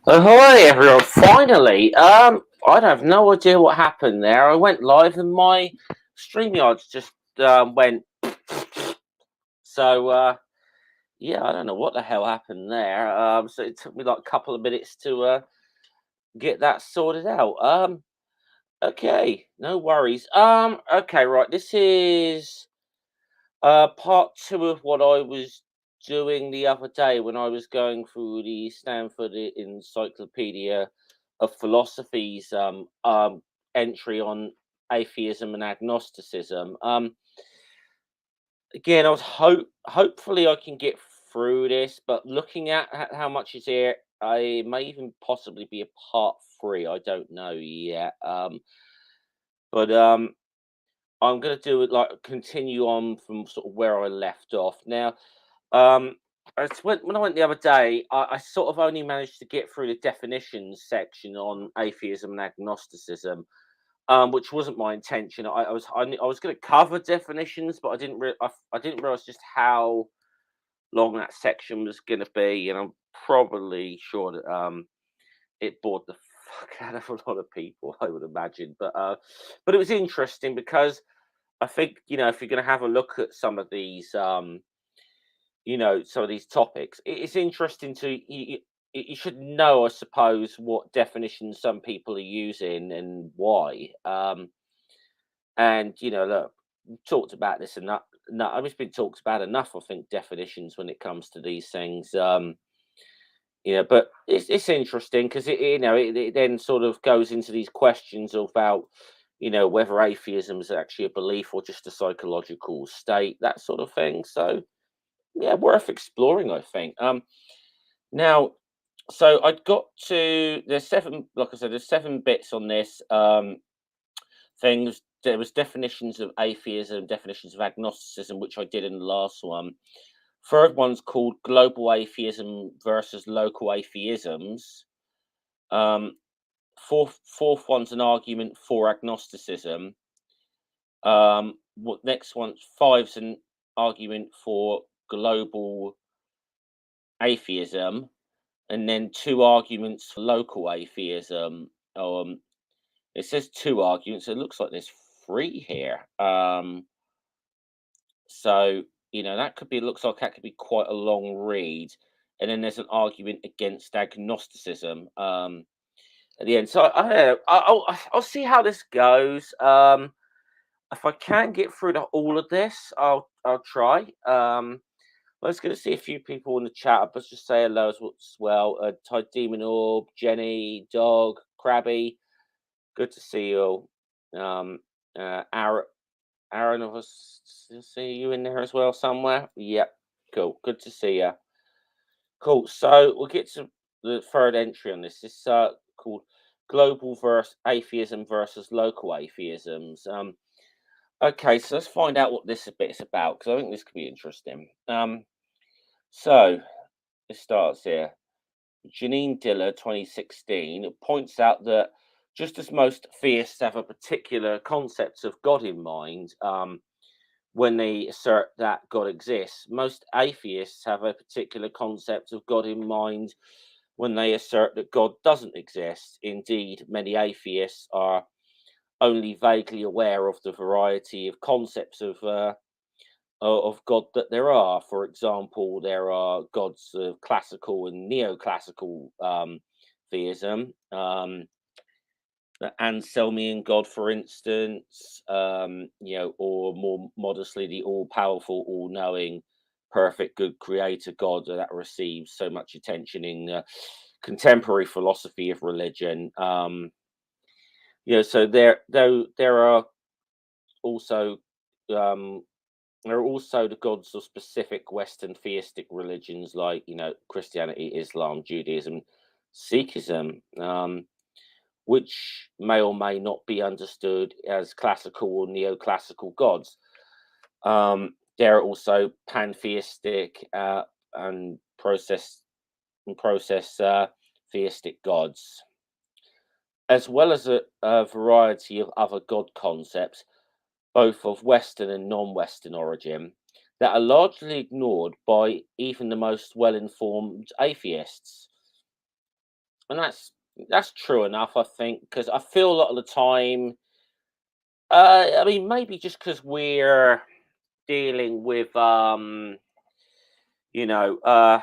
Oh, hi everyone! Finally, I have no idea what happened there. I went live and my StreamYards just went. So yeah, I don't know what the hell happened there. So it took me like a couple of minutes to get that sorted out. Okay, no worries. Okay, right. This is part two of what I was doing the other day when I was going through the Stanford Encyclopedia of Philosophy's entry on atheism and agnosticism. Again, I was hopefully I can get through this, but looking at how much is here, I may even possibly be a part three. I don't know yet. But I'm gonna do it like continue on from sort of where I left off. Now, um, when I went the other day, I sort of only managed to get through the definitions section on atheism and agnosticism, which wasn't my intention. I was going to cover definitions, but I didn't realize just how long that section was going to be, and I'm probably sure that it bored the fuck out of a lot of people, I would imagine. But it was interesting because I think if you're going to have a look at some of these some of these topics, it's interesting to you should know, I suppose, what definitions some people are using and why. And look, we've talked about this enough. No, I mean, it's been talked about enough. I think definitions when it comes to these things. But it's interesting because it then sort of goes into these questions about whether atheism is actually a belief or just a psychological state, that sort of thing. So yeah, worth exploring, I think. Now, so I got to there's seven, like I said, there's seven bits on this things. There was definitions of atheism, definitions of agnosticism, which I did in the last one. Third one's called global atheism versus local atheisms. Fourth one's an argument for agnosticism. What next one's five's an argument for global atheism, and then two arguments for local atheism. It says two arguments. It looks like there's three here. So that could be. Looks like that could be quite a long read. And then there's an argument against agnosticism at the end. So I'll see how this goes. If I can get through to all of this, I'll try. Let's go to see a few people in the chat. Let's just say hello as well. Tide Demon Orb, Jenny, Dog, Krabby. Good to see you all. Aaron, I was see you in there as well somewhere. Yep, cool. Good to see you. Cool. So we'll get to the third entry on this. This is called Global Atheism versus Local Atheisms. Okay, so let's find out what this bit is about, because I think this could be interesting. So it starts here. Janine Diller, 2016, points out that just as most theists have a particular concept of God in mind when they assert that God exists, most atheists have a particular concept of God in mind when they assert that God doesn't exist. Indeed, many atheists are only vaguely aware of the variety of concepts of God that there are. For example, there are gods of classical and neoclassical theism. The Anselmian God, for instance, or more modestly, the all-powerful, all-knowing, perfect, good creator God that receives so much attention in contemporary philosophy of religion. So there are also um, there are also the gods of specific Western theistic religions like Christianity, Islam, Judaism, Sikhism, which may or may not be understood as classical or neoclassical gods. There are also pantheistic and process theistic gods, as well as a variety of other god concepts, both of Western and non-Western origin, that are largely ignored by even the most well-informed atheists. And that's true enough, I think, because I feel a lot of the time, I mean, maybe just because we're dealing with, you know, uh,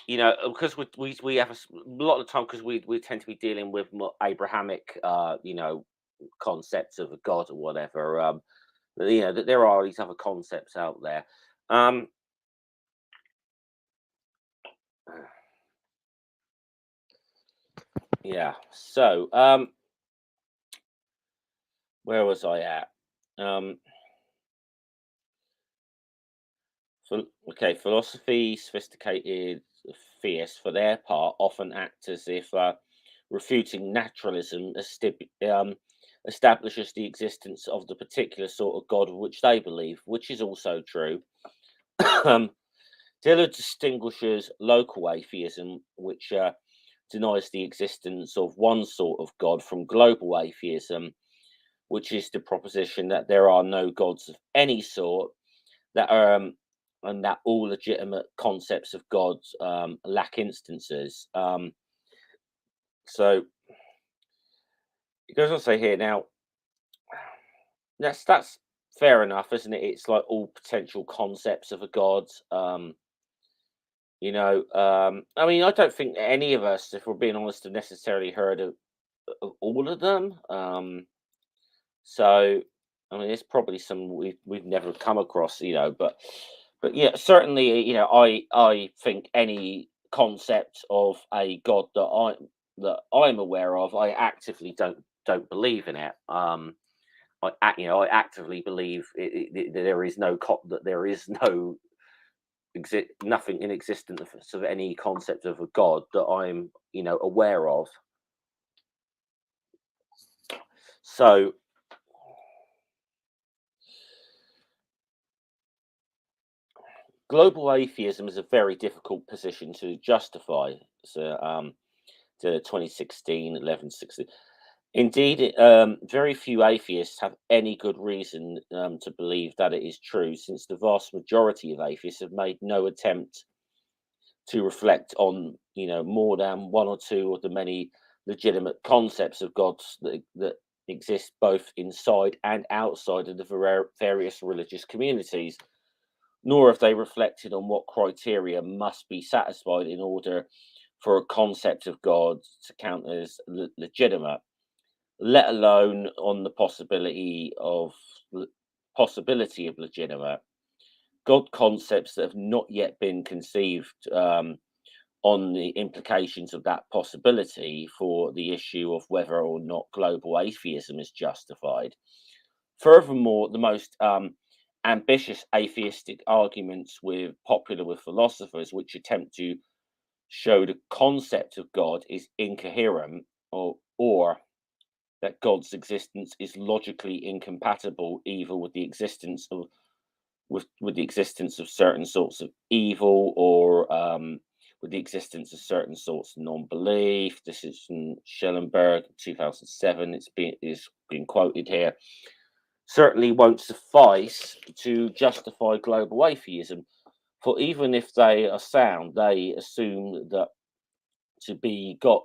because we have a lot of the time because we tend to be dealing with more Abrahamic, concepts of a god or whatever. That there are these other concepts out there. Um, yeah. So, where was I at? Um, okay, philosophy, sophisticated theists, for their part, often act as if refuting naturalism establishes the existence of the particular sort of God which they believe, which is also true. um, Diller distinguishes local atheism, which denies the existence of one sort of God, from global atheism, which is the proposition that there are no gods of any sort, that are and that all legitimate concepts of gods lack instances. So it goes on to say here now, that's fair enough, isn't it? It's like all potential concepts of a god. I mean, I don't think any of us, if we're being honest, have necessarily heard of all of them. So, I mean, it's probably some we've never come across, but yeah, certainly, I think any concept of a god that I'm aware of, I actively don't believe in it. I actively believe that there is that there is nothing in existence of any concept of a god that I'm aware of. So global atheism is a very difficult position to justify. So, to 2016, 1160. Indeed, very few atheists have any good reason to believe that it is true, since the vast majority of atheists have made no attempt to reflect on, more than one or two of the many legitimate concepts of gods that exist both inside and outside of the various religious communities, nor have they reflected on what criteria must be satisfied in order for a concept of God to count as legitimate, let alone on the possibility of legitimate God concepts that have not yet been conceived, on the implications of that possibility for the issue of whether or not global atheism is justified. Furthermore, the most ambitious atheistic arguments popular with philosophers, which attempt to show the concept of God is incoherent, or that God's existence is logically incompatible either with the existence of with the existence of certain sorts of evil, or with the existence of certain sorts of non-belief. This is from Schellenberg, 2007. Is being quoted here. Certainly won't suffice to justify global atheism, for even if they are sound, they assume that to be God,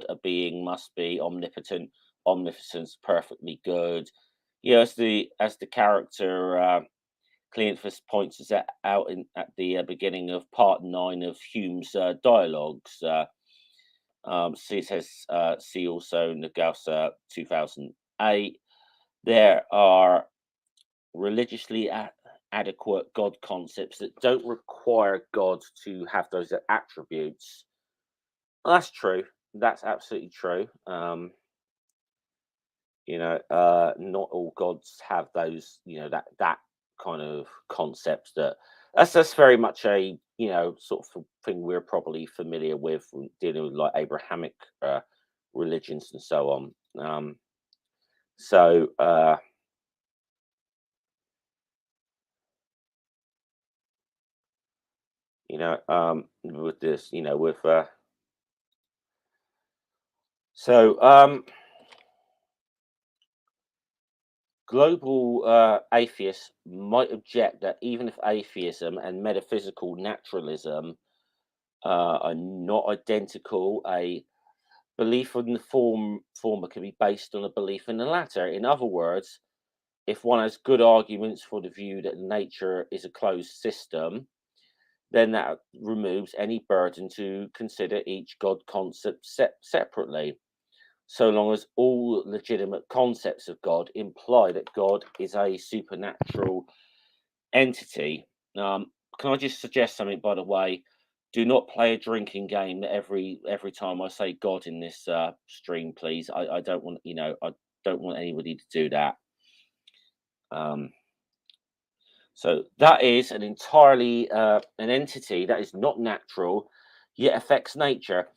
a being must be omnipotent, omniscience, perfectly good. As the character Cleanthus points us out at the beginning of part 9 of Hume's dialogues. See, it says, see also Nagausa 2008. There are religiously adequate God concepts that don't require God to have those attributes. Well, that's true. That's absolutely true. Not all gods have those, that kind of concepts. That's very much a sort of thing we're probably familiar with from dealing with like Abrahamic religions and so on. So with this, with so global atheists might object that even if atheism and metaphysical naturalism are not identical, a belief in the former can be based on a belief in the latter. In other words, if one has good arguments for the view that nature is a closed system, then that removes any burden to consider each God concept separately, so long as all legitimate concepts of God imply that God is a supernatural entity. Can I just suggest something, by the way? Do not play a drinking game every time I say God in this stream, please. I don't want I don't want anybody to do that. Um, so that is an entirely an entity that is not natural, yet affects nature.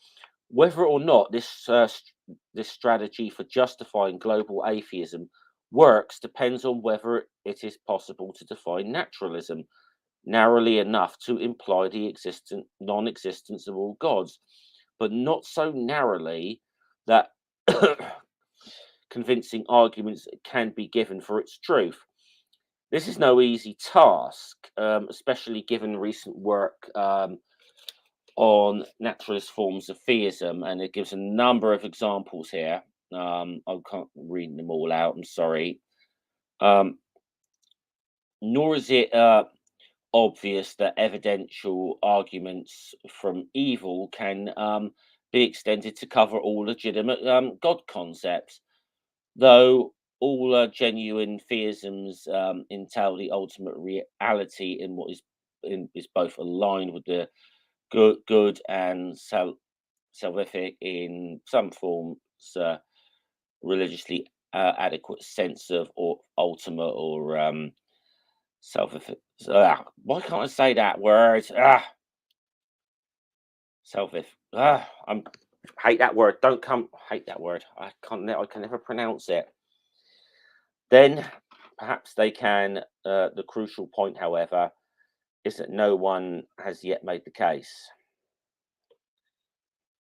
Whether or not this strategy for justifying global atheism works depends on whether it is possible to define naturalism narrowly enough to imply the non-existence of all gods, but not so narrowly that convincing arguments can be given for its truth. This is no easy task, especially given recent work on naturalist forms of theism, and it gives a number of examples here. I can't read them all out. I'm sorry. Nor is it obvious that evidential arguments from evil can be extended to cover all legitimate God concepts, though all genuine theisms entail the ultimate reality in what is both aligned with the good and salvific in some forms, religiously adequate sense of or ultimate or self. Why can't I say that word? Self. I'm hate that word. Don't come. Hate that word. I can't. I can never pronounce it. Then perhaps they can. The crucial point, however, is that no one has yet made the case.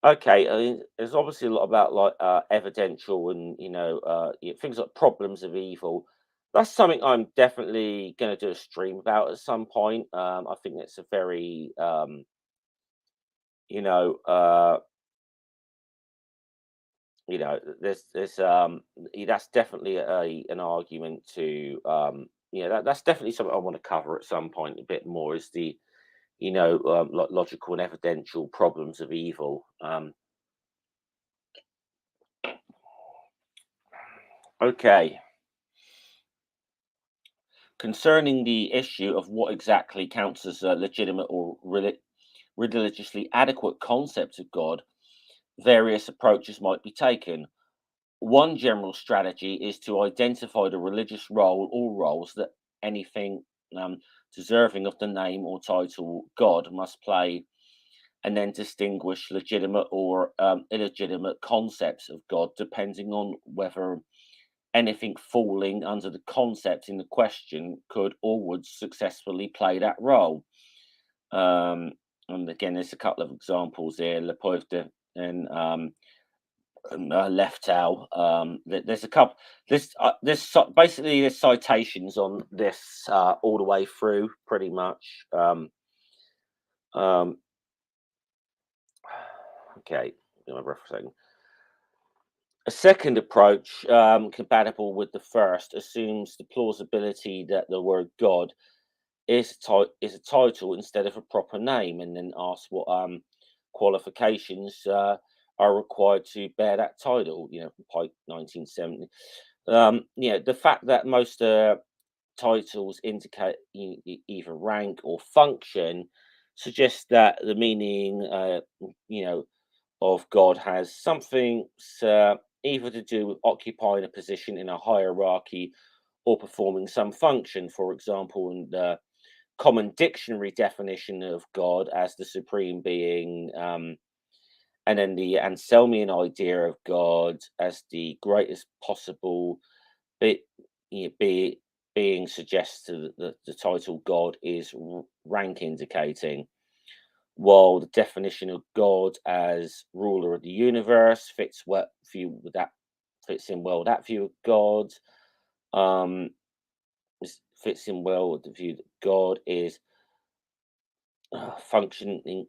Okay, I mean, there's obviously a lot about like evidential and things like problems of evil. That's something I'm definitely going to do a stream about at some point. I think it's a very you know uh, that's definitely an argument to that's definitely something I want to cover at some point a bit more is the logical and evidential problems of evil. Okay. Concerning the issue of what exactly counts as a legitimate or religiously adequate concept of God, various approaches might be taken. One general strategy is to identify the religious role or roles that anything deserving of the name or title God must play, and then distinguish legitimate or illegitimate concepts of God depending on whether anything falling under the concept in the question could or would successfully play that role. And again, there's a couple of examples here, Lepoivre and Leftow. There's a couple. Basically there's citations on this all the way through, pretty much. Um, okay, referencing. A second approach, compatible with the first, assumes the plausibility that the word God is a title instead of a proper name, and then asks what qualifications are required to bear that title. From Pike 1970. The fact that most titles indicate either rank or function suggests that the meaning, you know, of God has something either to do with occupying a position in a hierarchy or performing some function. For example, in the common dictionary definition of God as the supreme being, and then the Anselmian idea of God as the greatest possible be, be being suggests that the title God is rank indicating, while the definition of God as ruler of the universe fits in well with that view of God. Um, fits in well with the view that God is functioning.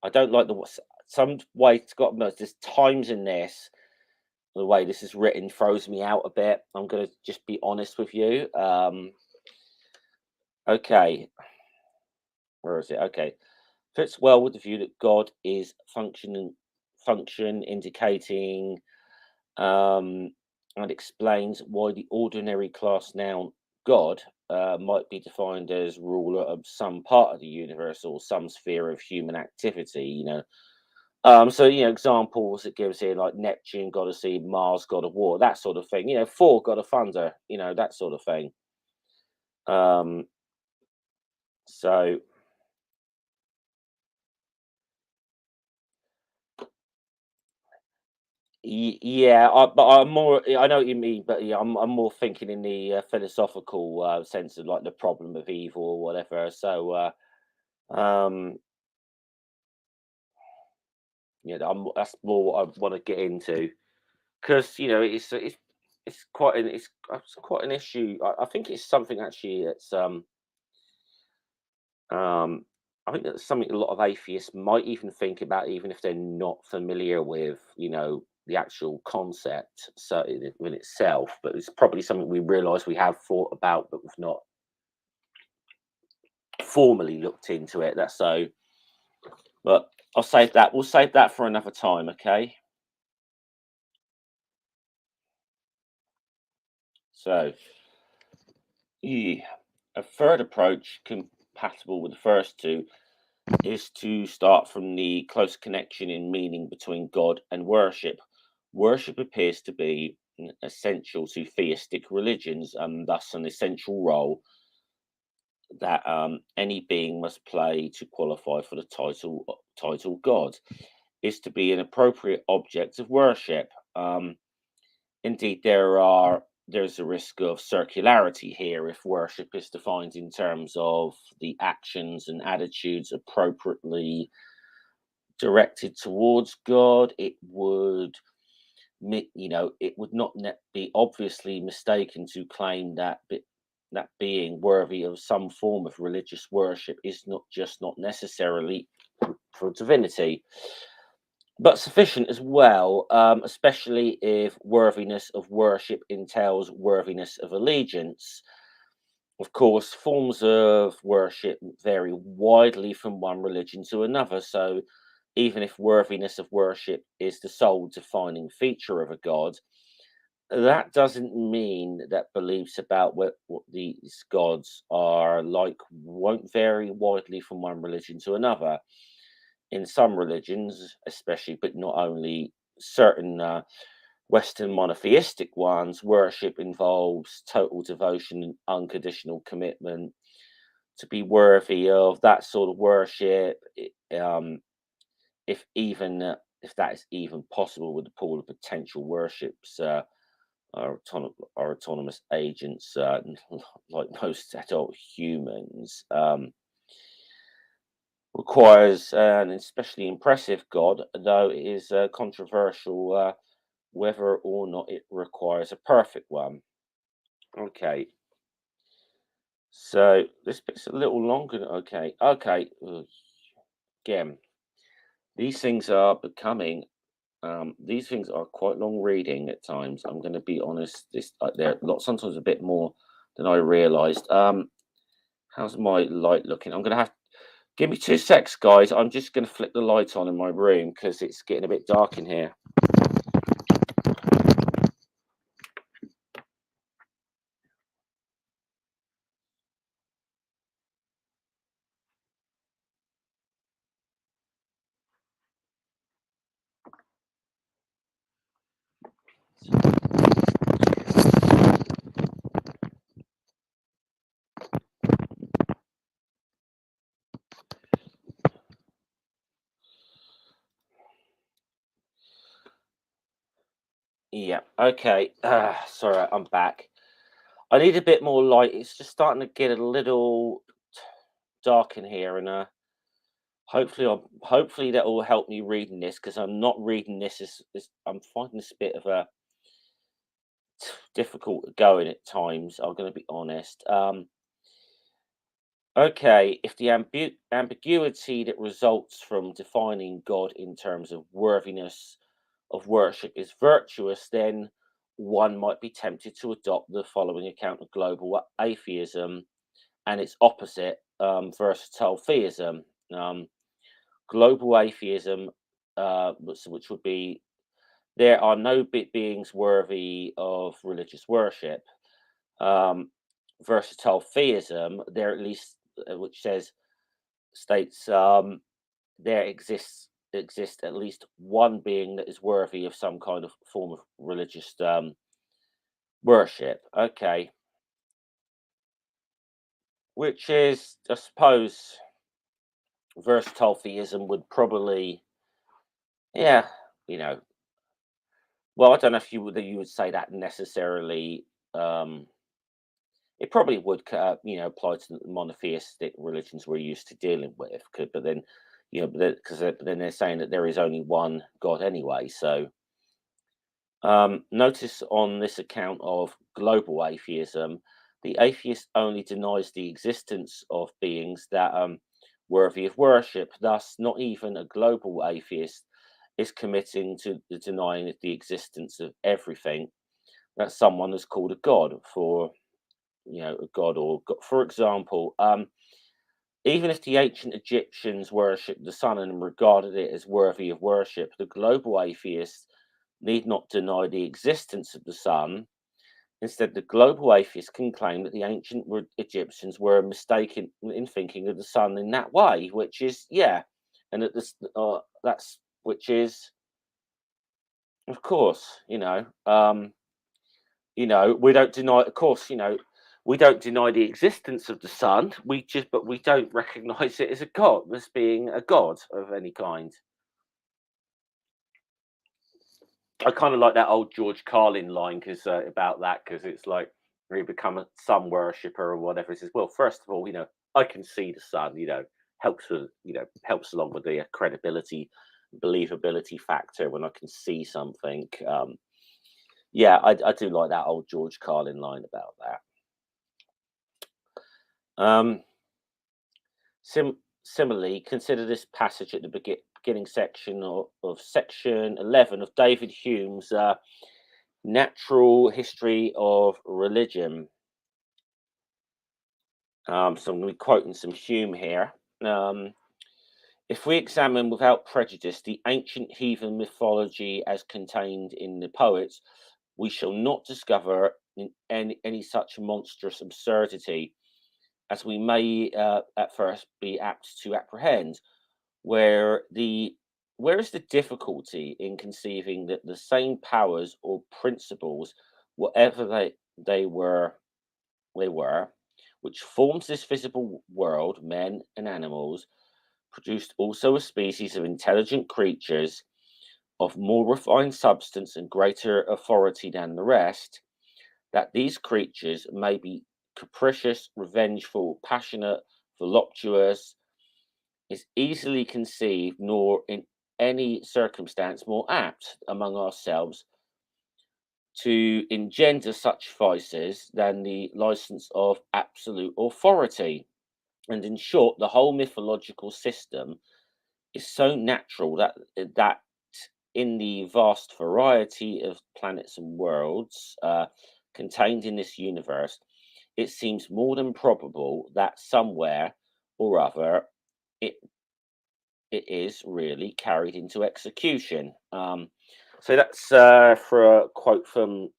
I don't like some way it's got. There's times in this the way this is written throws me out a bit. I'm going to just be honest with you. Okay, where is it? Okay, fits well with the view that God is function indicating, um, and explains why the ordinary class noun God might be defined as ruler of some part of the universe or some sphere of human activity. So examples it gives here like Neptune, god of sea, Mars, god of war, that sort of thing. Thor, god of thunder. That sort of thing. Um, so yeah, but I'm more. I know what you mean, but yeah, I'm more thinking in the philosophical sense of like the problem of evil or whatever. So um, that's more what I want to get into because it's quite an issue. I think it's something actually that's Um, I think that's something a lot of atheists might even think about, even if they're not familiar with, the actual concept so in itself. But it's probably something we realise we have thought about, but we've not formally looked into it. That's so. But I'll save that. We'll save that for another time. Okay. So, yeah, a third approach compatible with the first two is to start from the close connection in meaning between God and worship. Worship appears to be essential to theistic religions and thus an essential role that any being must play to qualify for the title God is to be an appropriate object of worship. Indeed, there's a risk of circularity here if worship is defined in terms of the actions and attitudes appropriately directed towards God. It would not be obviously mistaken to claim that being worthy of some form of religious worship is not necessarily for divinity, but sufficient as well, especially if worthiness of worship entails worthiness of allegiance. Of course, forms of worship vary widely from one religion to another, so even if worthiness of worship is the sole defining feature of a god, that doesn't mean that beliefs about what these gods are like won't vary widely from one religion to another. In some religions, especially, but not only, certain Western monotheistic ones, worship involves total devotion and unconditional commitment. To be worthy of that sort of worship, if that is even possible with the pool of potential worships, our autonomous agents, like most adult humans, requires an especially impressive God, though it is controversial whether or not it requires a perfect one. Okay, so this bit's a little longer. Okay. Again, these things are becoming. These things are quite long reading at times. I'm going to be honest. They're sometimes a bit more than I realised. How's my light looking? I'm going to have give me 2 secs, guys. I'm just going to flick the light on in my room because it's getting a bit dark in here. Yeah. Okay. Sorry, I'm back. I need a bit more light. It's just starting to get a little dark in here, and hopefully that will help me reading this, because I'm not reading this as I'm finding this a bit of a difficult going at times. I'm going to be honest. Okay, if the ambiguity that results from defining God in terms of worthiness of worship is virtuous, then one might be tempted to adopt the following account of global atheism and its opposite, versatile theism. Global atheism, which would be there are no beings worthy of religious worship. Um, Versatile theism, there at least, which states there exists at least one being that is worthy of some kind of form of religious worship. Okay, which is, I suppose, versatile theism would probably, yeah, you know, well, I don't know if you would say that necessarily. Um, it probably would, apply to the monotheistic religions we're used to dealing with. But then, because then they're saying that there is only one God anyway. So, notice on this account of global atheism, the atheist only denies the existence of beings that worthy of worship. Thus, not even a global atheist is committing to the denying the existence of everything that someone has called a god for, a god or god. For example, even if the ancient Egyptians worshipped the sun and regarded it as worthy of worship, the global atheist need not deny the existence of the sun. Instead, the global atheist can claim that the ancient Egyptians were mistaken in thinking of the sun in that way, which is, yeah, and that's which is, of course, we don't deny, of course, we don't deny the existence of the sun. But we don't recognize it as a god, as being a god of any kind. I kind of like that old George Carlin line about that, because it's like when you become a sun worshipper or whatever. He says, well, first of all, I can see the sun. Helps along with the credibility, believability factor when I can see something. Yeah, I do like that old George Carlin line about that. Similarly, consider this passage at the beginning section of section 11 of David Hume's Natural History of Religion. So I'm going to be quoting some Hume here. If we examine without prejudice the ancient heathen mythology as contained in the poets, we shall not discover any such monstrous absurdity as we may at first be apt to apprehend. Where is the difficulty in conceiving that the same powers or principles, whatever they were, which forms this visible world, men and animals, produced also a species of intelligent creatures of more refined substance and greater authority than the rest, that these creatures may be capricious, revengeful, passionate, voluptuous, is easily conceived, nor in any circumstance more apt among ourselves to engender such vices than the license of absolute authority. And in short, the whole mythological system is so natural that in the vast variety of planets and worlds contained in this universe, it seems more than probable that somewhere or other it it is really carried into execution. So that's for a quote from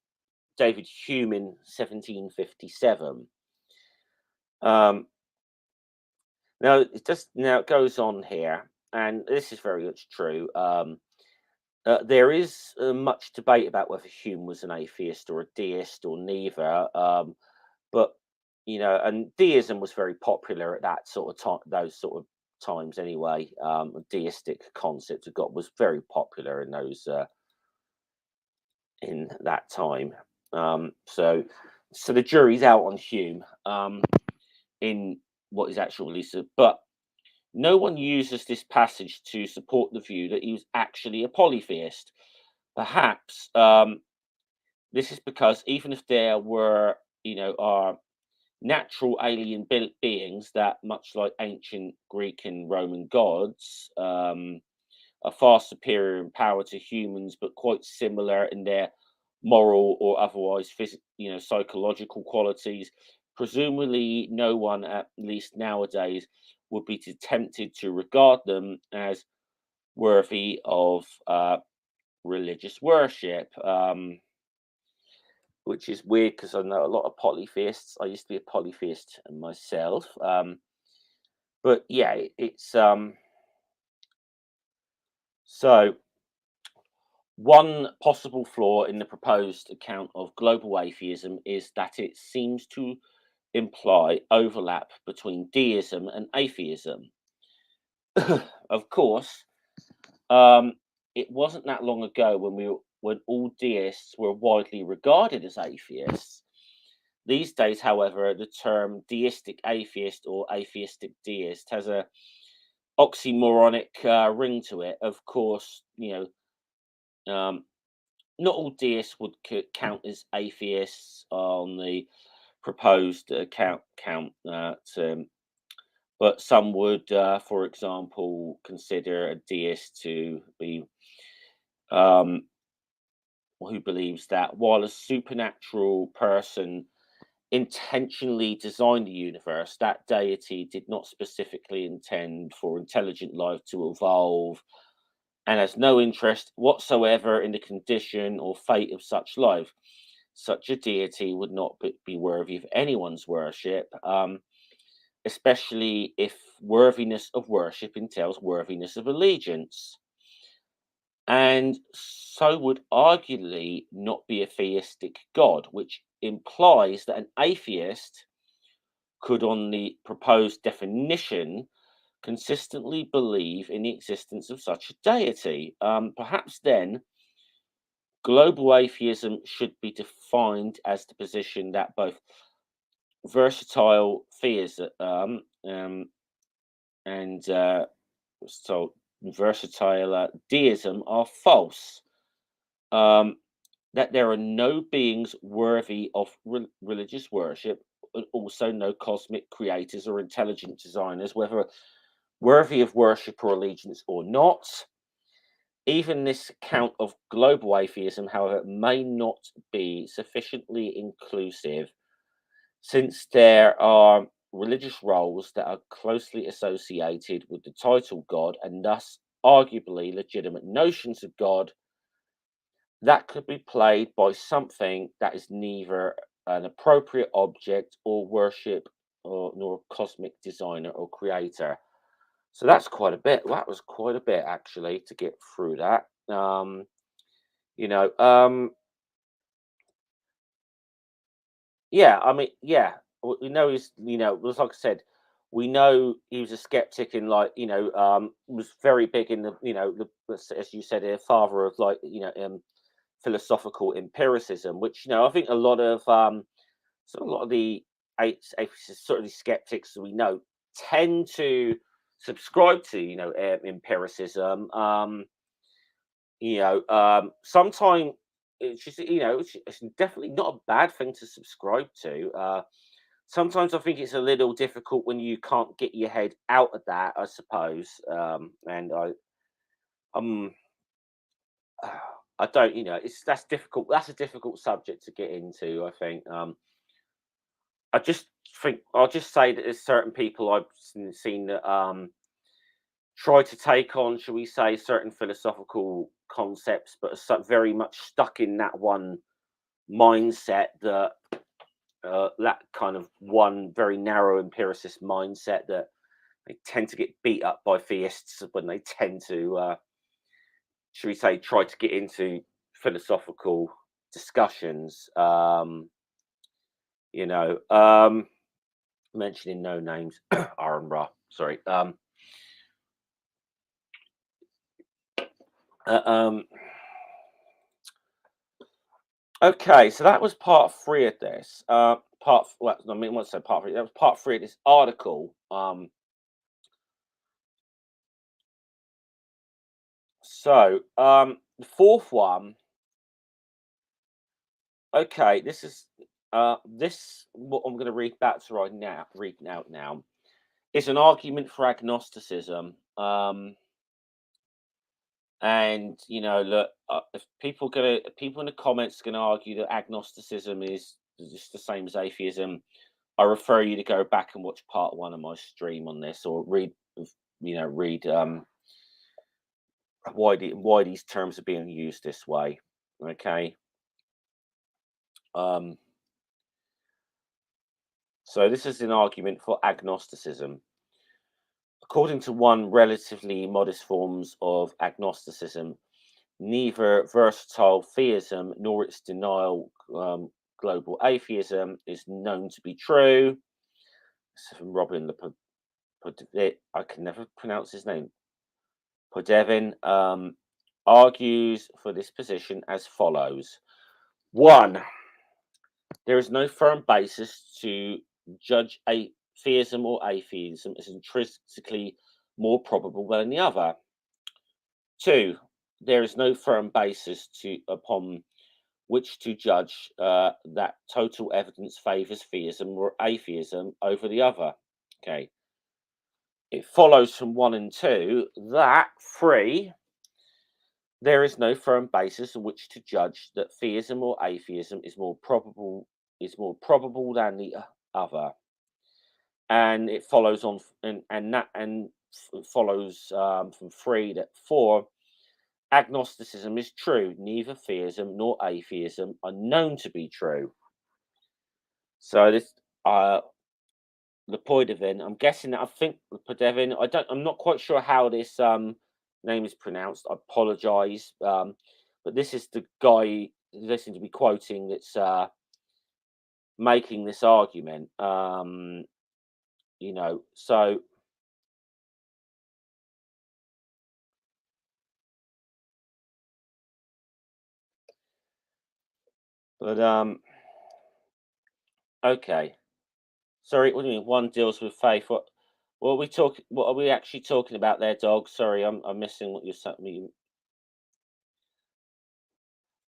David Hume in 1757. Um, now it goes on here, and this is very much true. there is much debate about whether Hume was an atheist or a deist or neither. But and deism was very popular at that sort of time, those sort of times anyway. A deistic concept of God was very popular in those in that time. So the jury's out on Hume in what is actually said, but no one uses this passage to support the view that he was actually a polytheist. Perhaps this is because even if there were, are natural alien beings that, much like ancient Greek and Roman gods, are far superior in power to humans, but quite similar in their moral or otherwise psychological qualities. Presumably, no one, at least nowadays, would be tempted to regard them as worthy of religious worship. Which is weird because I know a lot of polytheists. I used to be a polytheist myself. But yeah, it's so one possible flaw in the proposed account of global atheism is that it seems to imply overlap between deism and atheism. Of course, it wasn't that long ago when all deists were widely regarded as atheists. These days, however, the term deistic atheist or atheistic deist has a oxymoronic ring to it. Of course, not all deists would count as atheists on the proposed count, but some would, for example, consider a deist to be who believes that while a supernatural person intentionally designed the universe, that deity did not specifically intend for intelligent life to evolve and has no interest whatsoever in the condition or fate of such life. Such a deity would not be worthy of anyone's worship, especially if worthiness of worship entails worthiness of allegiance. And so would arguably not be a theistic God, which implies that an atheist could, on the proposed definition, consistently believe in the existence of such a deity. Perhaps then, global atheism should be defined as the position that both versatile theism and so versatile deism are false. Um, that there are no beings worthy of religious worship, and also no cosmic creators or intelligent designers, whether worthy of worship or allegiance or not. Even this account of global atheism, however, may not be sufficiently inclusive, since there are religious roles that are closely associated with the title God and thus arguably legitimate notions of God that could be played by something that is neither an appropriate object or worship or nor a cosmic designer or creator. So that's quite a bit. That was quite a bit actually to get through that. You know, yeah, I mean, yeah, we know he's, was like I said, we know he was a skeptic and like, was very big in the, as you said, a father of like, philosophical empiricism, which I think a lot of a lot of the sort of the skeptics we know tend to subscribe to empiricism. Sometimes it's just it's definitely not a bad thing to subscribe to. Sometimes I think it's a little difficult when you can't get your head out of that, I suppose. And um I don't, it's that's difficult. That's a difficult subject to get into. I think. I just think I'll just say that there's certain people I've seen that try to take on, shall we say, certain philosophical concepts, but are very much stuck in that one mindset that that kind of one very narrow empiricist mindset that they tend to get beat up by theists when they tend to should we say, try to get into philosophical discussions. You know, mentioning no names, Aaron Ra. Sorry. Uh, um, okay, so that was part three of this. Well, I mean, what's that part three? That was part three of this article. The fourth one. Okay, this is this what I'm going to read back to right now. Reading out now is an argument for agnosticism. And you know, look, if people in the comments going to argue that agnosticism is just the same as atheism, I refer you to go back and watch part one of my stream on this, or read, read why these terms are being used this way. Okay. Um, so this is an argument for agnosticism. According to one relatively modest forms of agnosticism, neither versatile theism nor its denial global atheism is known to be true. So from Robin I can never pronounce his name. Podevin argues for this position as follows. One, there is no firm basis to judge theism or atheism as intrinsically more probable than the other. Two, there is no firm basis upon which to judge that total evidence favors theism or atheism over the other. Okay. It follows from one and two that three, there is no firm basis on which to judge that theism or atheism is more probable than the other. And it follows on follows from three that four, agnosticism is true. Neither theism nor atheism are known to be true. So this the Podevin, I'm guessing that I think the Podevin, I'm not quite sure how this name is pronounced. I apologize. But this is the guy they seem to be quoting that's making this argument. So but okay. Sorry, what do you mean? One deals with faith. What are we talking? What are we actually talking about there, dog? Sorry, I'm missing what you're saying.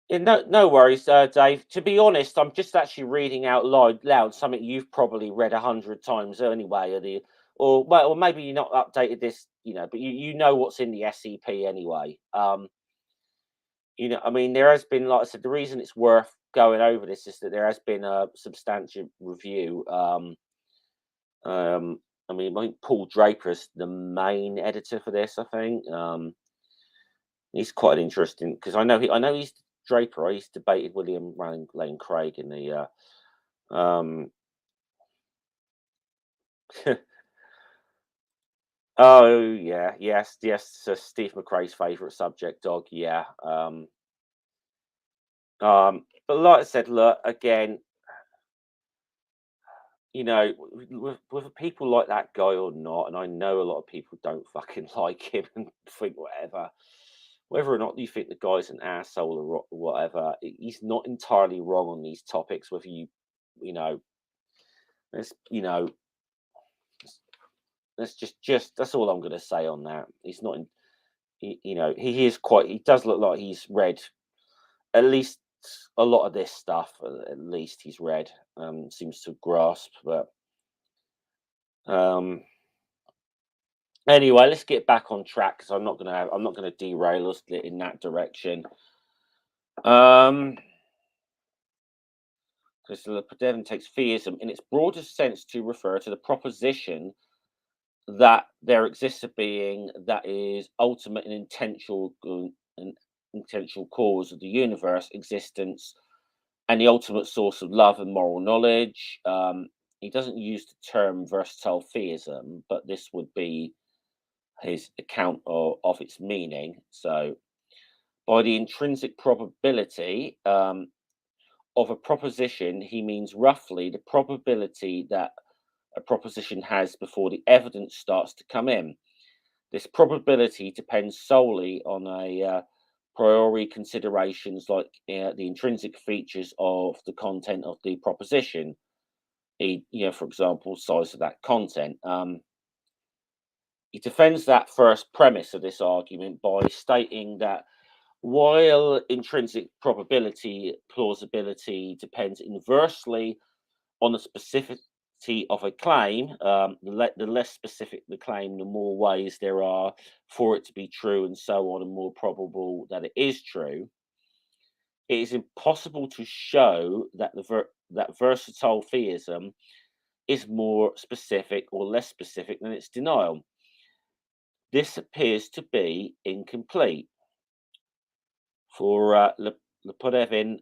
Yeah, no worries, Dave. To be honest, I'm just actually reading out loud something you've probably read 100 times anyway, or maybe you're not updated this, but you know what's in the SEP anyway. I mean, there has been, like I said, the reason it's worth going over this is that there has been a substantial review. I mean, I think Paul Draper's the main editor for this. I think he's quite interesting because I know he's Draper. He's debated William Lane Craig in the. Oh yeah, yes. Steve McRae's favourite subject, dog. Yeah. But like I said, look again. Whether people like that guy or not, and I know a lot of people don't fucking like him and think whatever. Whether or not you think the guy's an asshole or whatever, he's not entirely wrong on these topics. Whether you know, it's, that's just that's all I'm going to say on that. He's not, he is quite. He does look like he's read at least a lot of this stuff. At least he's read, seems to grasp, but. Anyway, let's get back on track because I'm not gonna derail us in that direction. Because the Podevin takes theism in its broadest sense to refer to the proposition that there exists a being that is ultimate and intentional cause of the universe existence and the ultimate source of love and moral knowledge. He doesn't use the term versatile theism, but this would be his account of its meaning. So By the intrinsic probability of a proposition, he means roughly the probability that a proposition has before the evidence starts to come in. This probability depends solely on a priori considerations like the intrinsic features of the content of the proposition. For example, size of that content. He defends that first premise of this argument by stating that while intrinsic probability plausibility depends inversely on the specificity of a claim, the less specific the claim, the more ways there are for it to be true, and so on, and more probable that it is true. It is impossible to show that that versatile theism is more specific or less specific than its denial. This appears to be incomplete. For Lepodevin,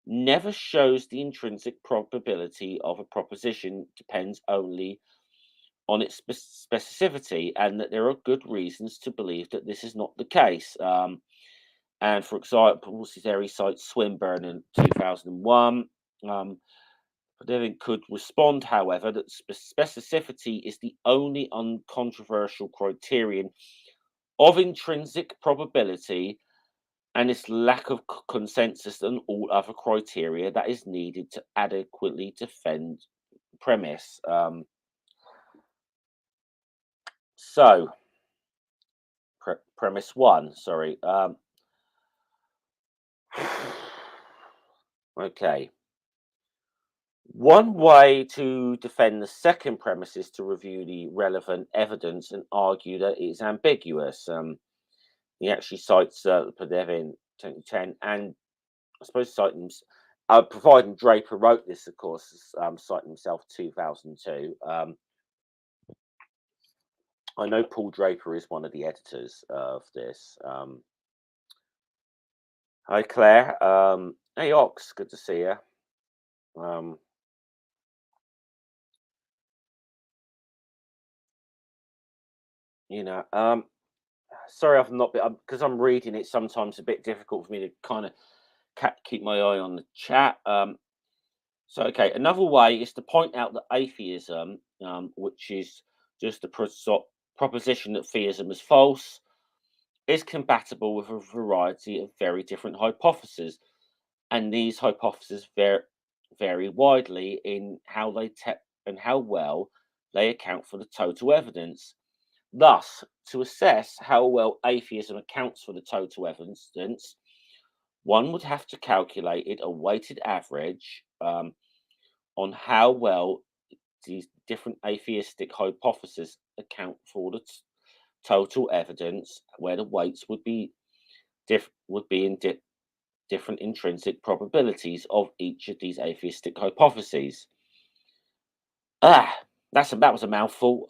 never shows the intrinsic probability of a proposition depends only on its specificity, and that there are good reasons to believe that this is not the case. And for example, he cites Swinburne in 2001. Devin could respond, however, that specificity is the only uncontroversial criterion of intrinsic probability, and its lack of consensus on all other criteria that is needed to adequately defend the premise. So, premise one, sorry. Okay. One way to defend the second premise is to review the relevant evidence and argue that it is ambiguous. He actually cites Podevin 2010, and I suppose citing, providing Draper wrote this, of course, citing himself 2002. I know Paul Draper is one of the editors of this. Hi, Claire. Hey, Ox, good to see you. Sorry, I've not been, because I'm reading it. Sometimes a bit difficult for me to kind of keep my eye on the chat. Okay, another way is to point out that atheism, which is just the proposition that theism is false, is compatible with a variety of very different hypotheses, and these hypotheses vary widely in how they and how well they account for the total evidence. Thus, to assess how well atheism accounts for the total evidence, one would have to calculate a weighted average on how well these different atheistic hypotheses account for the total evidence, where the weights would be in different intrinsic probabilities of each of these atheistic hypotheses. That was a mouthful.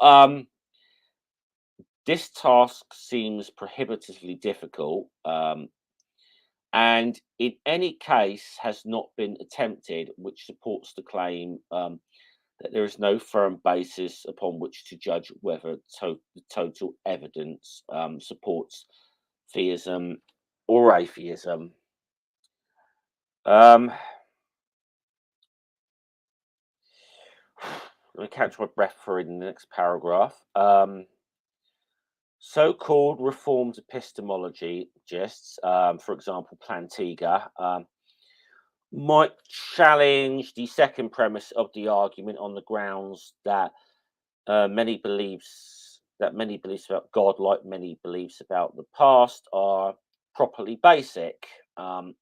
This task seems prohibitively difficult, and in any case has not been attempted, which supports the claim that there is no firm basis upon which to judge whether the total evidence supports theism or atheism. Let me catch my breath for reading the next paragraph. So-called reformed epistemologists, for example, Plantinga, might challenge the second premise of the argument on the grounds that many beliefs about God, like many beliefs about the past, are properly basic, a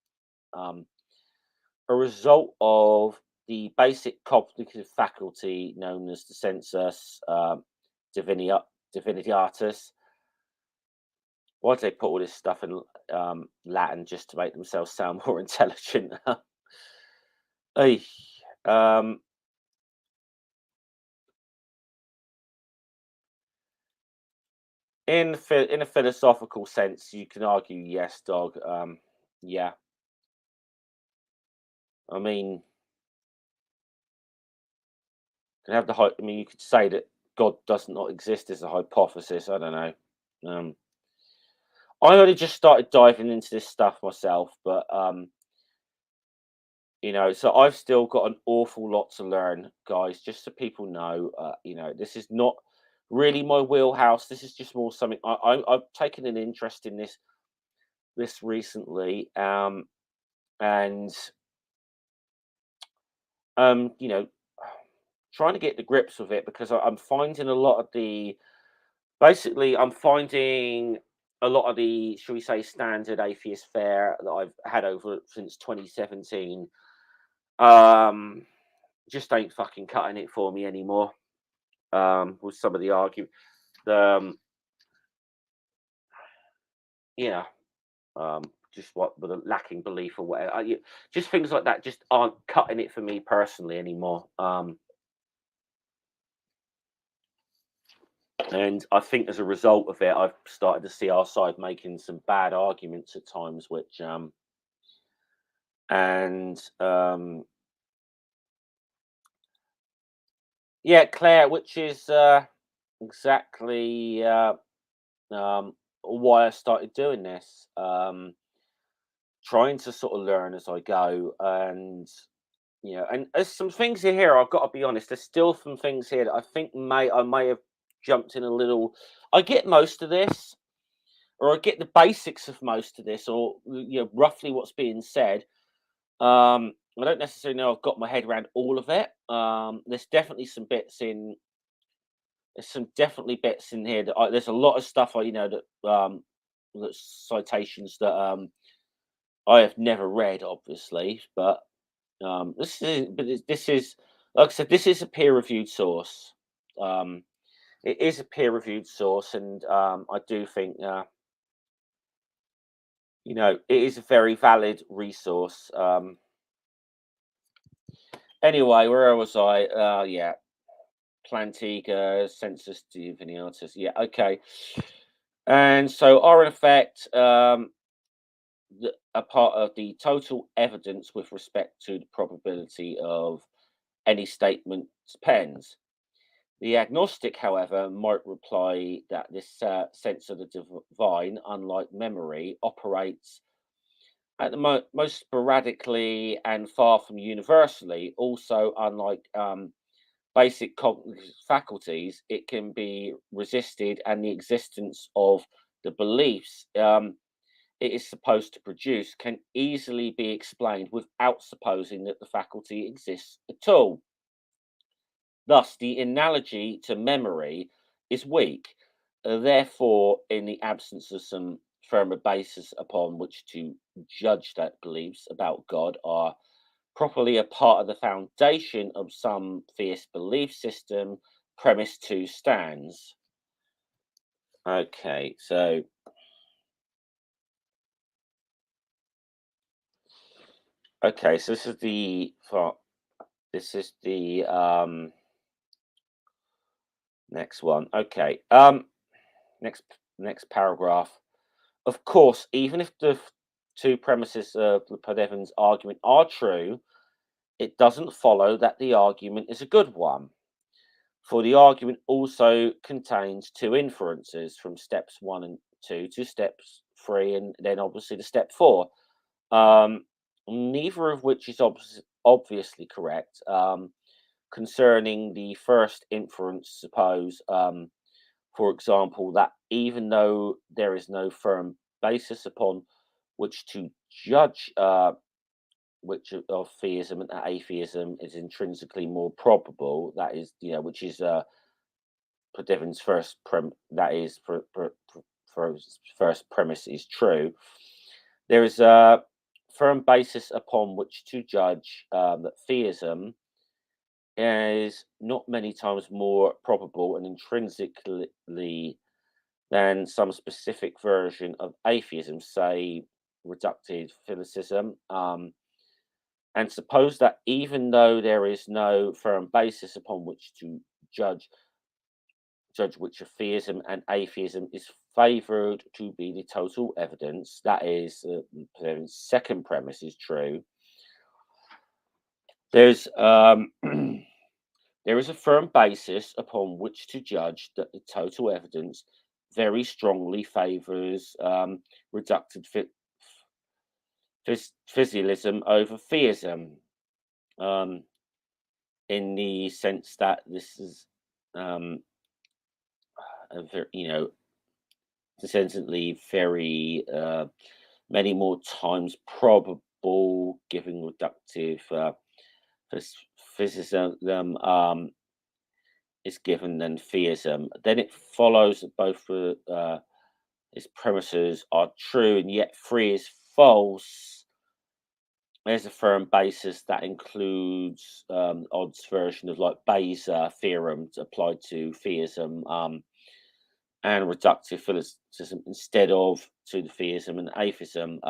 result of the basic cognitive faculty known as the sensus divinitatis. Why do they put all this stuff in Latin just to make themselves sound more intelligent? In a philosophical sense, you can argue yes, dog. Yeah. I mean, you could say that God does not exist as a hypothesis. I don't know. I only just started diving into this stuff myself, but so I've still got an awful lot to learn, guys. Just so people know, this is not really my wheelhouse. This is just more something I've taken an interest in this recently, and um, you know, trying to get the grips with it because I'm finding a lot of the basically I'm finding a lot of the, shall we say, standard atheist fare that I've had over since 2017. Um, just ain't fucking cutting it for me anymore. With some of the argument, um, yeah, just what with a lacking belief or whatever. Just things like that just aren't cutting it for me personally anymore. And I think as a result of it, I've started to see our side making some bad arguments at times, which and yeah, Claire, which is exactly um, why I started doing this. Trying to sort of learn as I go, and and there's some things in here. I've got to be honest. There's still some things here that I think I may have jumped in a little. I get most of this, or I get the basics of most of this, or roughly what's being said. I don't necessarily know I've got my head around all of it. There's definitely some bits in. There's some definitely bits in here that there's a lot of stuff that citations that I have never read, obviously, but this is like I said, this is a peer-reviewed source. Um, it is a peer-reviewed source, and I do think it is a very valid resource. Anyway, where was I? Yeah, Plantiga, Census Divinitas. Yeah, okay. And so are in effect a part of the total evidence with respect to the probability of any statement depends. The agnostic, however, might reply that this sense of the divine, unlike memory, operates at the most sporadically and far from universally. Also, unlike basic cognitive faculties, it can be resisted, and the existence of the beliefs it is supposed to produce can easily be explained without supposing that the faculty exists at all. Thus, the analogy to memory is weak. Therefore, in the absence of some firmer basis upon which to judge that beliefs about God are properly a part of the foundation of some theist belief system, premise two stands. Okay, so this is the next one. Okay, next next paragraph. Of course, even if the two premises of Podevins' argument are true, it doesn't follow that the argument is a good one. For the argument also contains two inferences from steps 1 and 2 to steps 3, and then obviously to step 4. Neither of which is obviously correct. Concerning the first inference, suppose, for example, that even though there is no firm basis upon which to judge which of theism and atheism is intrinsically more probable, that is, which is Devon's that is for first premise is true. There is a firm basis upon which to judge that theism is not many times more probable and intrinsically than some specific version of atheism, say reductive philosophism. And suppose that even though there is no firm basis upon which to judge which of theism and atheism is favoured to be the total evidence, that is, the second premise is true. There's there is a firm basis upon which to judge that the total evidence very strongly favours reductive physialism over theism, um, in the sense that this is um, essentially very many more times probable, giving reductive physicism is given than theism. Then it follows that both its premises are true and yet three is false. There's a firm basis that includes Odd's version of like Bayes' theorem applied to theism, and reductive philosophism instead of to the theism and atheism.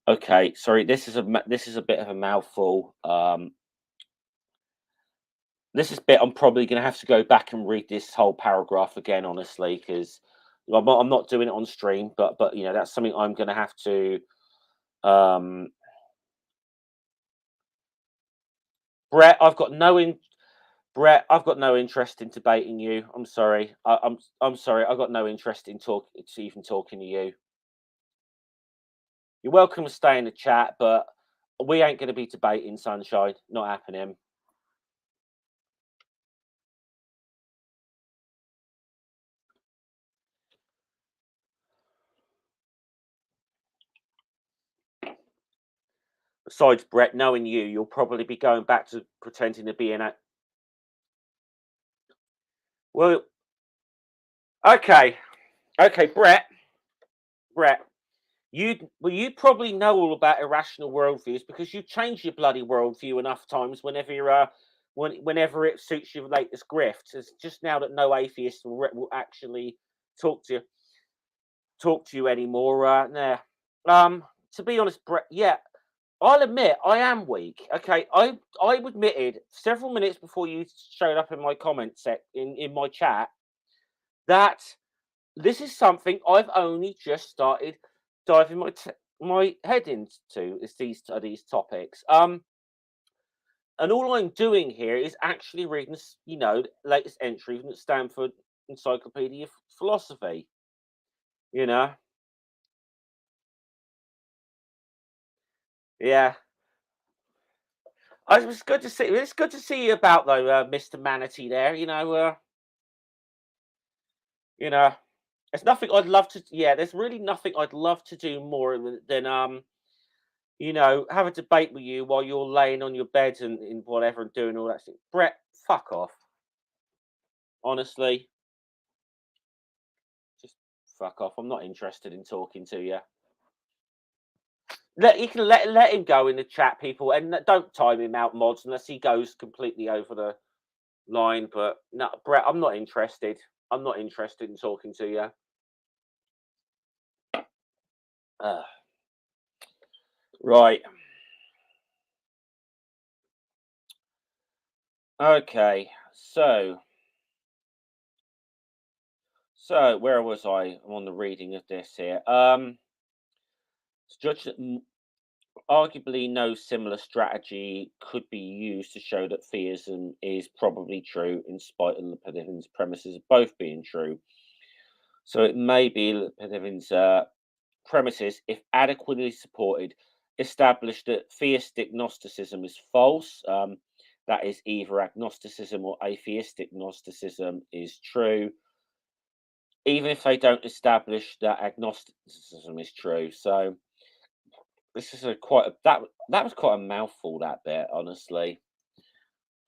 Okay, sorry, this is a bit of a mouthful. This is a bit I'm probably going to have to go back and read this whole paragraph again, honestly, because I'm not doing it on stream, but that's something I'm going to have to. Brett, I've got no interest in debating you. I'm sorry. I'm sorry. I've got no interest in even talking to you. You're welcome to stay in the chat, but we ain't going to be debating, sunshine. Not happening. Besides, Brett, knowing you, you'll probably be going back to pretending to be an. Well, okay, Brett, you probably know all about irrational worldviews because you've changed your bloody worldview enough times whenever you're whenever it suits your latest grift. It's just now that no atheist will actually talk to you anymore. To be honest, Brett, yeah, I'll admit I am weak. Okay, I admitted several minutes before you showed up in my comment set in my chat that this is something I've only just started diving my head into, is these topics. And all I'm doing here is actually reading, the latest entry from the Stanford Encyclopedia of Philosophy. Yeah. It's good to see. It's good to see you about though, Mr. Manatee. There, there's nothing I'd love to. Yeah, there's really nothing I'd love to do more than have a debate with you while you're laying on your bed and in whatever and doing all that shit. Brett, fuck off. Honestly, just fuck off. I'm not interested in talking to you. You can let him go in the chat, people, and don't time him out, mods, unless he goes completely over the line. But no, Brett, I'm not interested. I'm not interested in talking to you. Right. Okay. So where was I? I'm on the reading of this here. It's judged that arguably no similar strategy could be used to show that theism is probably true, in spite of Lepidian's premises of both being true. So it may be Lepidian's premises, if adequately supported, establish that theistic Gnosticism is false. That is, either agnosticism or atheistic Gnosticism is true, even if they don't establish that agnosticism is true. So this is that was quite a mouthful, that bit, honestly.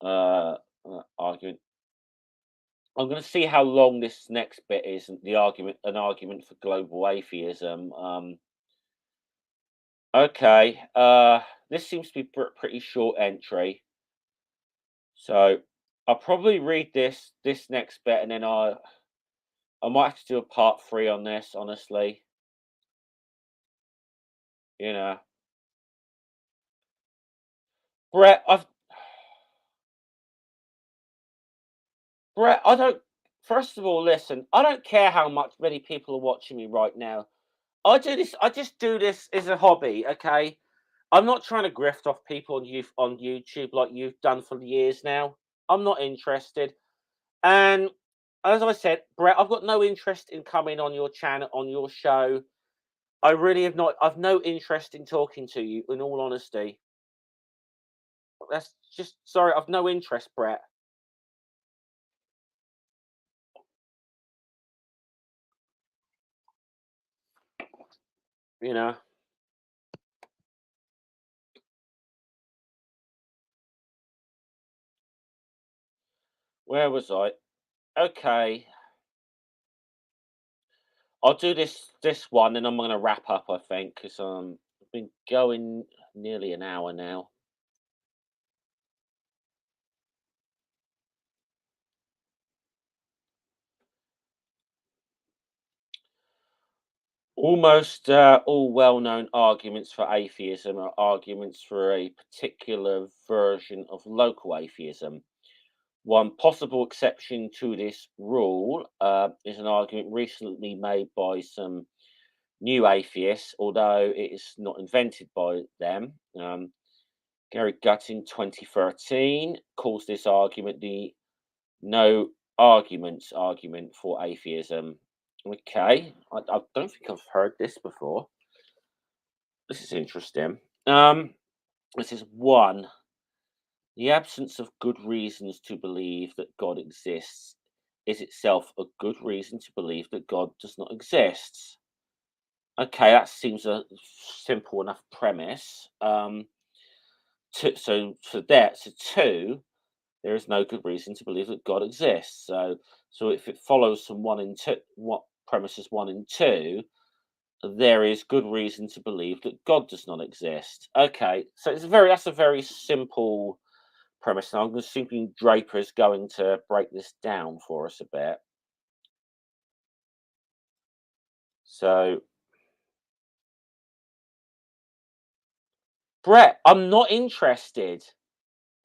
Argument. I'm going to see how long this next bit is. An argument for global atheism. Okay. This seems to be pretty short entry. So I'll probably read this next bit, and then I might have to do a part 3 on this, honestly. Brett, I don't. First of all, listen. I don't care how many people are watching me right now. I just do this as a hobby. Okay, I'm not trying to grift off people on YouTube like you've done for years now. I'm not interested. And as I said, Brett, I've got no interest in coming on your channel, on your show. I really have not. I've no interest in talking to you. In all honesty, that's just sorry. I've no interest, Brett. You know, where was I? Okay, I'll do this one, and I'm going to wrap up. I think because I've been going nearly an hour now. Almost all well-known arguments for atheism are arguments for a particular version of local atheism. One possible exception to this rule is an argument recently made by some new atheists, although it is not invented by them. Gary Gutting, 2013, calls this argument the no arguments argument for atheism. Okay, I don't think I've heard this before. This is interesting. This is one. The absence of good reasons to believe that God exists is itself a good reason to believe that God does not exist. Okay, that seems a simple enough premise. So two, there is no good reason to believe that God exists. So if it follows from one and two, what premises one and two, there is good reason to believe that God does not exist. Okay, so that's a very simple premise. Now I'm assuming Draper is going to break this down for us a bit. So, Brett, I'm not interested.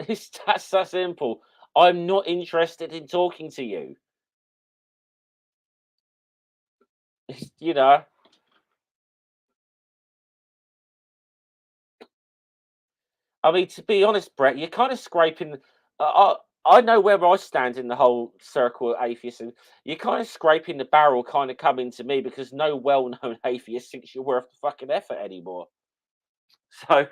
That's that simple. I'm not interested in talking to you. You know, I mean, to be honest, Brett, you're kind of scraping. I know where I stand in the whole circle of atheists, and you're kind of scraping the barrel, kind of coming to me because no well-known atheist thinks you're worth the fucking effort anymore. So,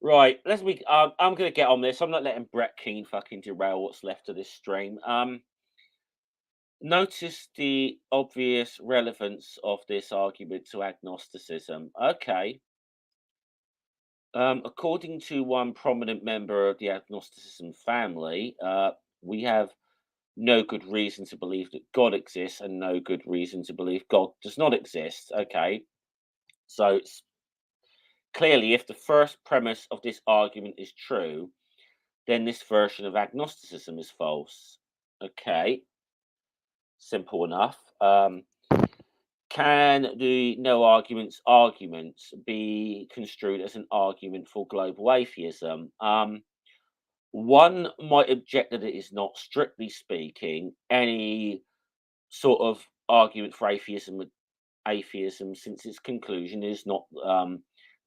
right, let's be. I'm going to get on this. I'm not letting Brett Keane fucking derail what's left of this stream. Notice the obvious relevance of this argument to agnosticism. Okay. According to one prominent member of the agnosticism family, we have no good reason to believe that God exists and no good reason to believe God does not exist. Okay. So clearly, if the first premise of this argument is true, then this version of agnosticism is false. Okay, simple enough. Can the no arguments argument be construed as an argument for global atheism? One might object that it is not, strictly speaking, any sort of argument for atheism, since its conclusion is not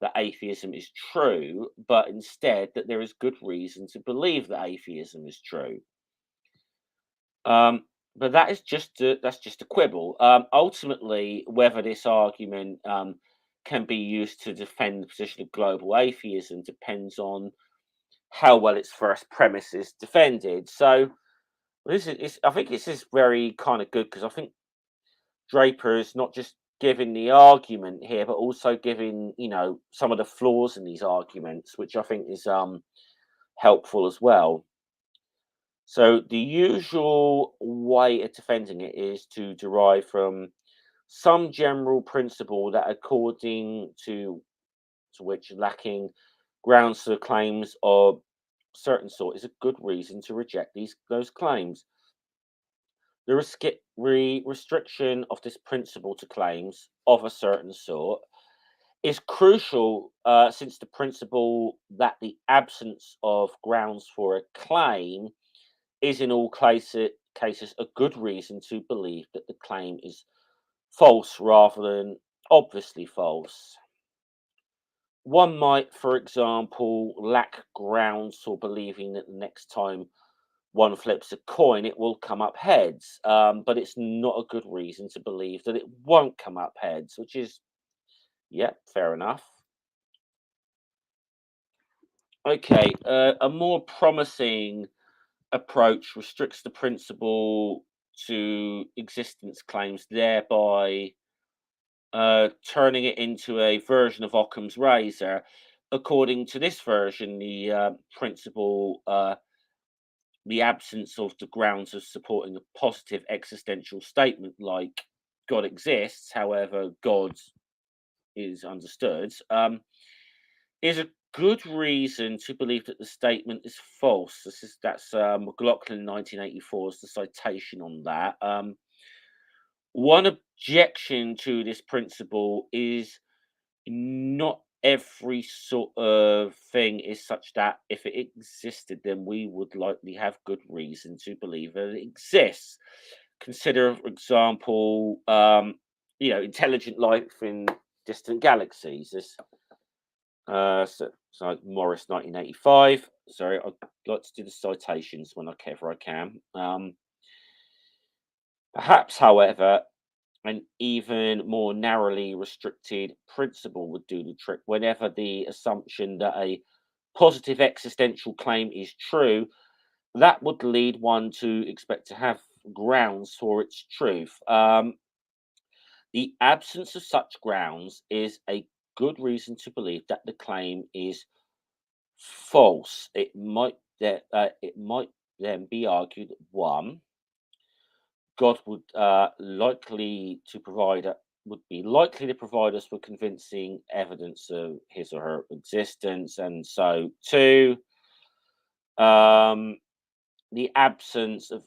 that atheism is true, but instead that there is good reason to believe that atheism is true. Um, but that's just a quibble. Ultimately, whether this argument can be used to defend the position of global atheism depends on how well its first premise is defended. So I think this is very kind of good because I think Draper is not just giving the argument here, but also giving some of the flaws in these arguments, which I think is helpful as well. So the usual way of defending it is to derive from some general principle that, according to which lacking grounds for claims of certain sort is a good reason to reject those claims. The restriction of this principle to claims of a certain sort is crucial, since the principle that the absence of grounds for a claim is in all cases a good reason to believe that the claim is false rather than obviously false. one might, for example, lack grounds for believing that the next time one flips a coin, it will come up heads. But it's not a good reason to believe that it won't come up heads, which is, yeah, fair enough. Okay, a more promising approach restricts the principle to existence claims, thereby turning it into a version of Occam's razor. According to this version, the principle, the absence of the grounds of supporting a positive existential statement like God exists, however, God is understood, is a good reason to believe that the statement is false. That's McLaughlin 1984 is the citation on that. One objection to this principle is not every sort of thing is such that if it existed, then we would likely have good reason to believe that it exists. Consider, for example, intelligent life in distant galaxies. This, so Morris, 1985. Sorry, I'd like to do the citations whenever I can. Perhaps, however, an even more narrowly restricted principle would do the trick. Whenever the assumption that a positive existential claim is true, that would lead one to expect to have grounds for its truth. The absence of such grounds is a good reason to believe that the claim is false. It might then be argued that one, God would be likely to provide us with convincing evidence of his or her existence, and so two, um, the absence of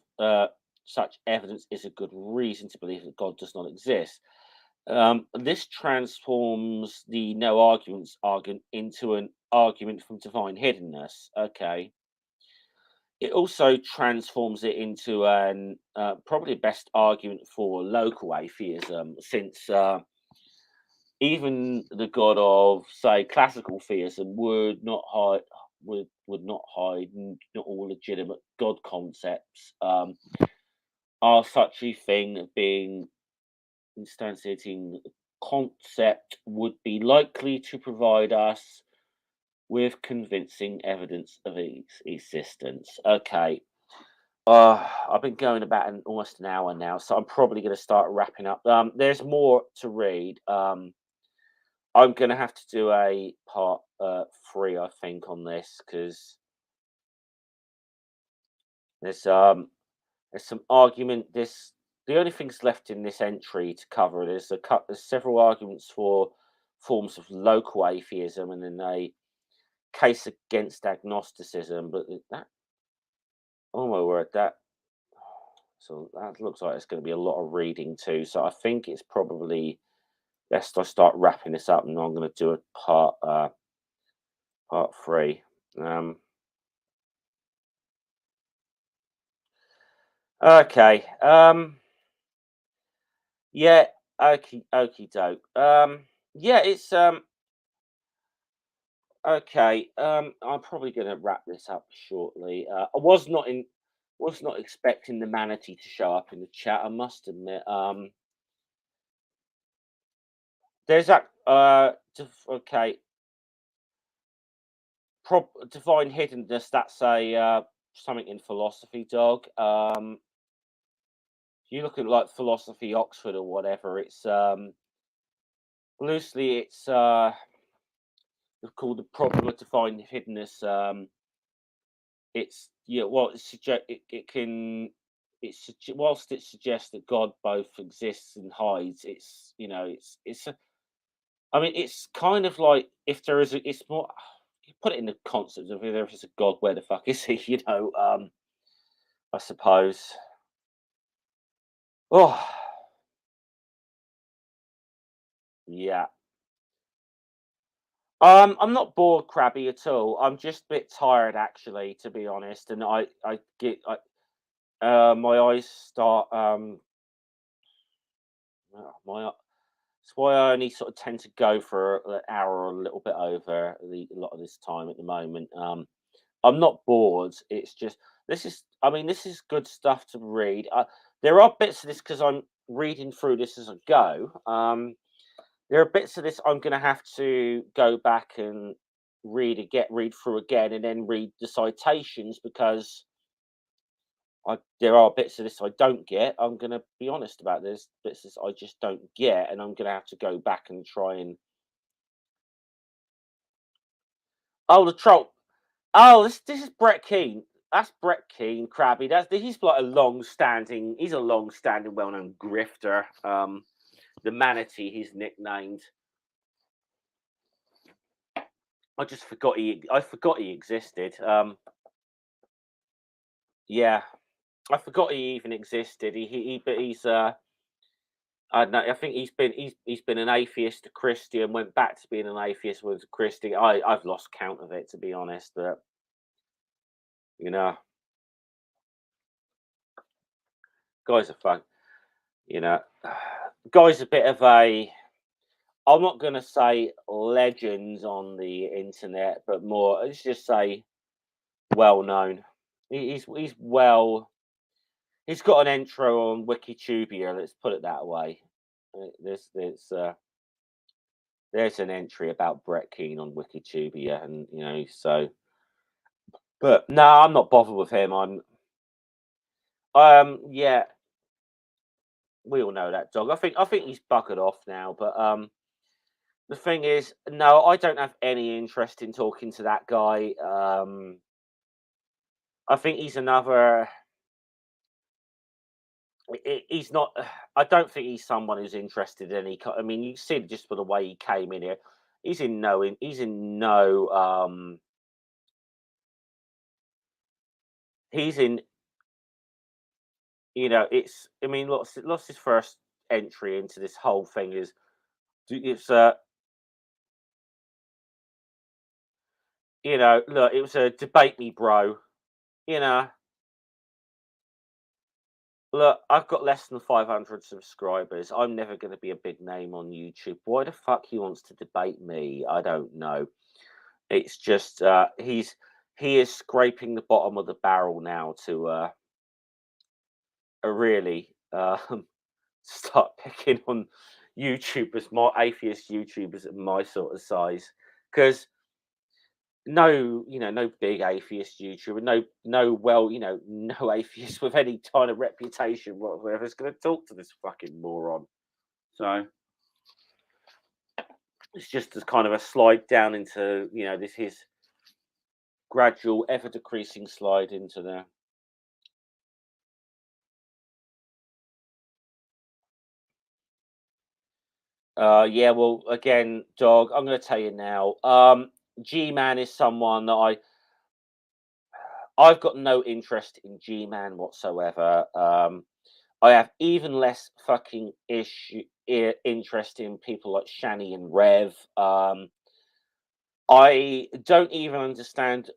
such evidence is a good reason to believe that God does not exist. This transforms the no arguments argument into an argument from divine hiddenness. Okay. It also transforms it into an probably best argument for local atheism, since even the god of, say, classical theism would not hide not all legitimate god concepts are such a thing of being instantiating concept would be likely to provide us with convincing evidence of its existence. Okay. I've been going about almost an hour now, so I'm probably going to start wrapping up. There's more to read. I'm going to have to do a part three, I think, on this because there's um there's some argument. This the only things left in this entry to cover. There's several arguments for forms of local atheism, and then a case against agnosticism. But that, oh my word, that looks like it's going to be a lot of reading too. So I think it's probably best I start wrapping this up, and I'm going to do a part three. Um, okay. Yeah. Okay. Doke. Yeah. It's okay. I'm probably going to wrap this up shortly. I was not expecting the manatee to show up in the chat. I must admit. There's that. Okay. Divine hiddenness. That's a something in philosophy, dog. You look at like philosophy Oxford or whatever. It's loosely it's called the problem of divine hiddenness. It's yeah. Well, it can. Whilst it suggests that God both exists and hides. I mean, it's kind of like if there is a. It's more. You put it in the concept of if there is a God, where the fuck is he? I suppose. Oh, yeah. I'm not bored crabby at all. I'm just a bit tired, actually, to be honest. And my eyes start my That's why I only sort of tend to go for an hour or a little bit over a lot of this time at the moment. I'm not bored. It's just this is. I mean, this is good stuff to read. There are bits of this because I'm reading through this as I go. There are bits of this I'm going to have to go back and read through again, and then read the citations because there are bits of this I don't get. I'm going to be honest about this. Bits of this I just don't get, and I'm going to have to go back and try and. Oh, the troll. Oh, this is Brett Keane. That's Brett Keane, Krabby. He's like a long-standing. He's a long-standing, well-known grifter. The manatee, he's nicknamed. I forgot he existed. Yeah, I forgot he even existed. But he's I don't know. I think he's been an atheist to Christian, went back to being an atheist, was a Christian. I've lost count of it, to be honest. But you know, guy's a fun. You know, guy's a bit of a. I'm not going to say legends on the internet, but more. Let's just say well known. He's well. He's got an intro on Wikitubia. Let's put it that way. There's an entry about Brett Keane on Wikitubia, and so. But no, I'm not bothered with him. Yeah, we all know that dog. I think he's buggered off now. But the thing is, no, I don't have any interest in talking to that guy. I think he's another. He's not. I don't think he's someone who's interested in any. I mean, you see just for the way he came in here. He's in no. He's in no. He's in. It's. I mean, lots his first entry into this whole thing is. It's look, it was a debate me, bro. You know, look, I've got less than 500 subscribers. I'm never going to be a big name on YouTube. Why the fuck he wants to debate me? I don't know. It's just he is scraping the bottom of the barrel now to really start picking on YouTubers, more atheist YouTubers at my sort of size, because no big atheist YouTuber, no atheist with any kind of reputation whatever is going to talk to this fucking moron. So it's just as kind of a slide down into this his gradual, ever decreasing slide into the. Yeah, well, again, dog, I'm going to tell you now. G-Man is someone that I've got no interest in G-Man whatsoever. I have even less fucking interest in people like Shani and Rev. I don't even understand.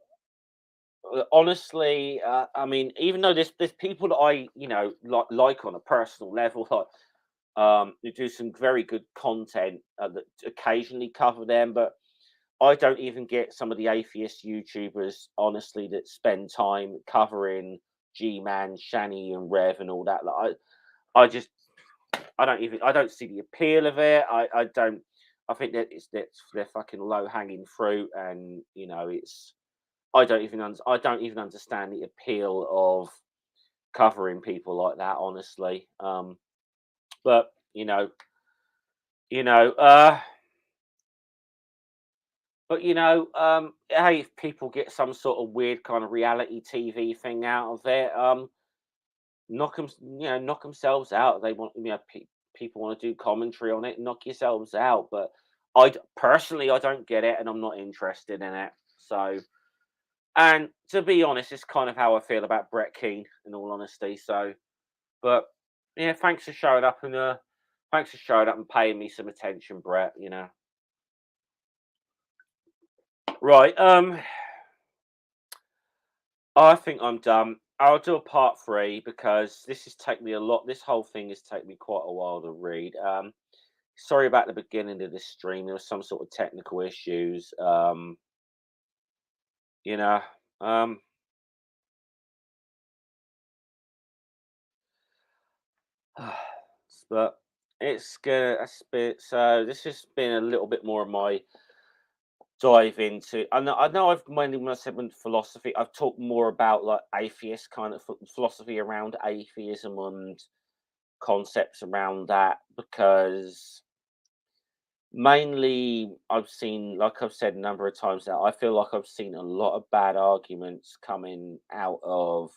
Honestly, I mean, even though there's people that I like on a personal level, who do some very good content that occasionally cover them, but I don't even get some of the atheist YouTubers, honestly, that spend time covering G-Man, Shani, and Rev and all that. I just, I don't see the appeal of it. I don't. I think that's they're fucking low hanging fruit, and it's. I don't even understand the appeal of covering people like that, honestly. But you know, uh, hey, if people get some sort of weird kind of reality TV thing out of it, knock themselves out. They want, people want to do commentary on it, knock yourselves out. But personally, I don't get it, and I'm not interested in it. So, and to be honest, it's kind of how I feel about Brett Keane, in all honesty. So, but yeah, thanks for showing up and paying me some attention, Brett. Right. I think I'm done. I'll do a part three because this has taken me a lot. This whole thing has taken me quite a while to read. Sorry about the beginning of this stream. There was some sort of technical issues. You know, um, but it's good. That's a bit. So this has been a little bit more of my dive into. I know I've mainly when I said with philosophy, I've talked more about like atheist kind of philosophy around atheism and concepts around that because mainly I've seen, like I've said a number of times now, I feel like I've seen a lot of bad arguments coming out of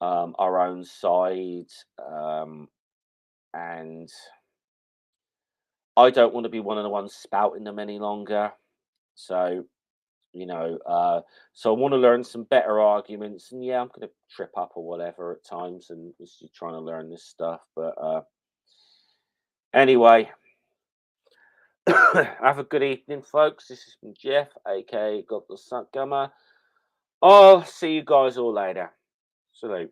our own side, and I don't want to be one of the ones spouting them any longer. So you know, so I want to learn some better arguments, and yeah, I'm going to trip up or whatever at times, and just trying to learn this stuff. But anyway, have a good evening, folks. This has been Jeff, aka God the Suck Gummer. I'll see you guys all later. Salute.